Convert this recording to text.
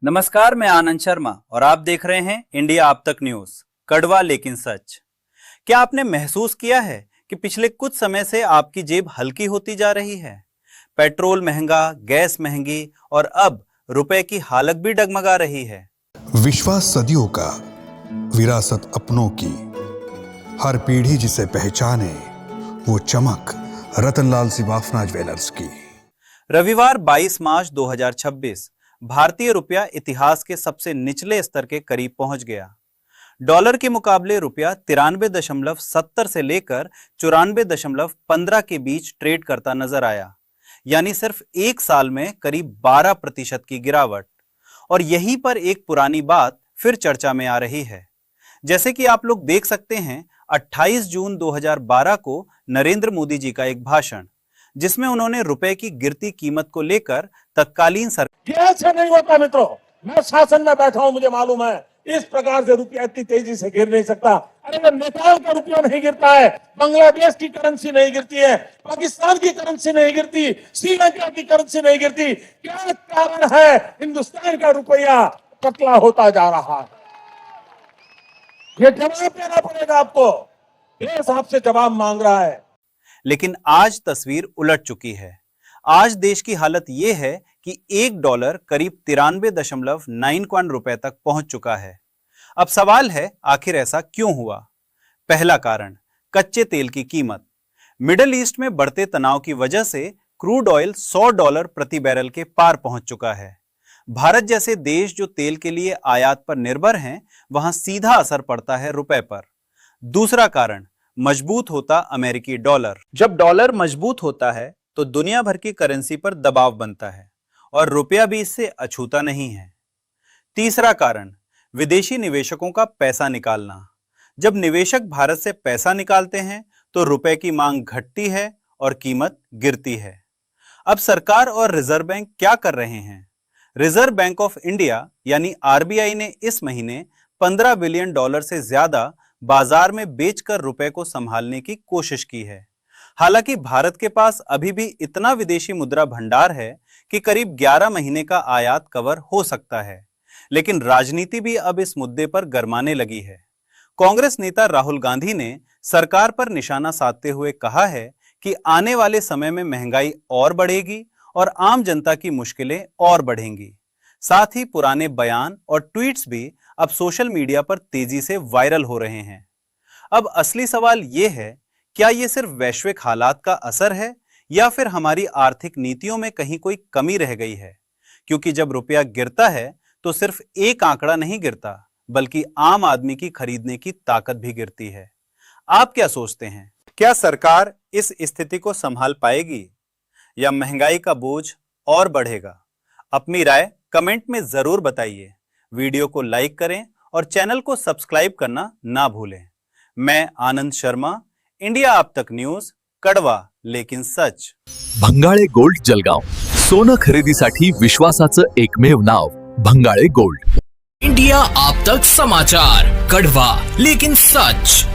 नमस्कार, मैं आनंद शर्मा और आप देख रहे हैं इंडिया आप तक न्यूज। कड़वा लेकिन सच। क्या आपने महसूस किया है कि पिछले कुछ समय से आपकी जेब हल्की होती जा रही है? पेट्रोल महंगा, गैस महंगी और अब रुपए की हालत भी डगमगा रही है। विश्वास सदियों का, विरासत अपनों की, हर पीढ़ी जिसे पहचाने, वो चमक रतनलाल सिवाफना ज्वेलर्स की। रविवार 22 मार्च 2026 भारतीय रुपया इतिहास के सबसे निचले स्तर के करीब पहुंच गया। डॉलर के मुकाबले रुपया 93.70 से लेकर 94.15 के बीच ट्रेड करता नजर आया, यानी सिर्फ एक साल में करीब 12% की गिरावट। और यहीं पर एक पुरानी बात फिर चर्चा में आ रही है। जैसे कि आप लोग देख सकते हैं, 28 जून 2012 को नरेंद्र मोदी जी का एक भाषण, जिसमें उन्होंने रुपए की गिरती कीमत को लेकर तत्कालीन सरकार ऐसे नहीं होता मित्रों, मैं शासन में बैठा हूं, मुझे मालूम है इस प्रकार से रुपया इतनी तेजी से गिर नहीं सकता। अरे नेपाल का रुपया नहीं गिरता है, बांग्लादेश की करेंसी नहीं गिरती है, पाकिस्तान की करेंसी नहीं गिरती, श्रीलंका की करेंसी नहीं गिरती। क्या कारण है हिंदुस्तान का रुपया पतला होता जा रहा है? ये जवाब देना पड़ेगा आपको। देश आपसे जवाब मांग रहा है। लेकिन आज तस्वीर उलट चुकी है। आज देश की हालत यह है कि $1 करीब 93.91 रुपए तक पहुंच चुका है। अब सवाल है, आखिर ऐसा क्यों हुआ? पहला कारण, कच्चे तेल की कीमत। मिडिल ईस्ट में बढ़ते तनाव की वजह से क्रूड ऑयल $100 प्रति बैरल के पार पहुंच चुका है। भारत जैसे देश जो तेल के लिए आयात पर निर्भर हैं, वहां सीधा असर पड़ता है रुपए पर। दूसरा कारण, मजबूत होता अमेरिकी डॉलर। जब डॉलर मजबूत होता है तो दुनिया भर की करेंसी पर दबाव बनता है और रुपया भी इससे अछूता नहीं है। तीसरा कारण, विदेशी निवेशकों का पैसा निकालना। जब निवेशक भारत से पैसा निकालते हैं तो रुपए की मांग घटती है और कीमत गिरती है। अब सरकार और रिजर्व बैंक क्या कर रहे हैं? रिजर्व बैंक ऑफ इंडिया यानी आरबीआई ने इस महीने $15 बिलियन से ज्यादा बाजार में बेचकर रुपए को संभालने की कोशिश की है। हालांकि भारत के पास अभी भी इतना विदेशी मुद्रा भंडार है कि करीब 11 महीने का आयात कवर हो सकता है। लेकिन राजनीति भी अब इस मुद्दे पर गरमाने लगी है। कांग्रेस नेता राहुल गांधी ने सरकार पर निशाना साधते हुए कहा है कि आने वाले समय में महंगाई और बढ़ेगी और आम जनता की मुश्किलें और बढ़ेंगी। साथ ही पुराने बयान और ट्वीट्स भी अब सोशल मीडिया पर तेजी से वायरल हो रहे हैं। अब असली सवाल यह है, क्या यह सिर्फ वैश्विक हालात का असर है या फिर हमारी आर्थिक नीतियों में कहीं कोई कमी रह गई है? क्योंकि जब रुपया गिरता है तो सिर्फ एक आंकड़ा नहीं गिरता, बल्कि आम आदमी की खरीदने की ताकत भी गिरती है। आप क्या सोचते हैं? क्या सरकार इस स्थिति को संभाल पाएगी या महंगाई का बोझ और बढ़ेगा? अपनी राय कमेंट में जरूर बताइए। वीडियो को लाइक करें और चैनल को सब्सक्राइब करना ना भूलें। मैं आनंद शर्मा, इंडिया आप तक न्यूज, कड़वा लेकिन सच। भंगाळे गोल्ड जलगाव, सोनं खरेदीसाठी विश्वासाचं एकमेव नाव भंगाळे गोल्ड। इंडिया आप तक समाचार, कड़वा लेकिन सच।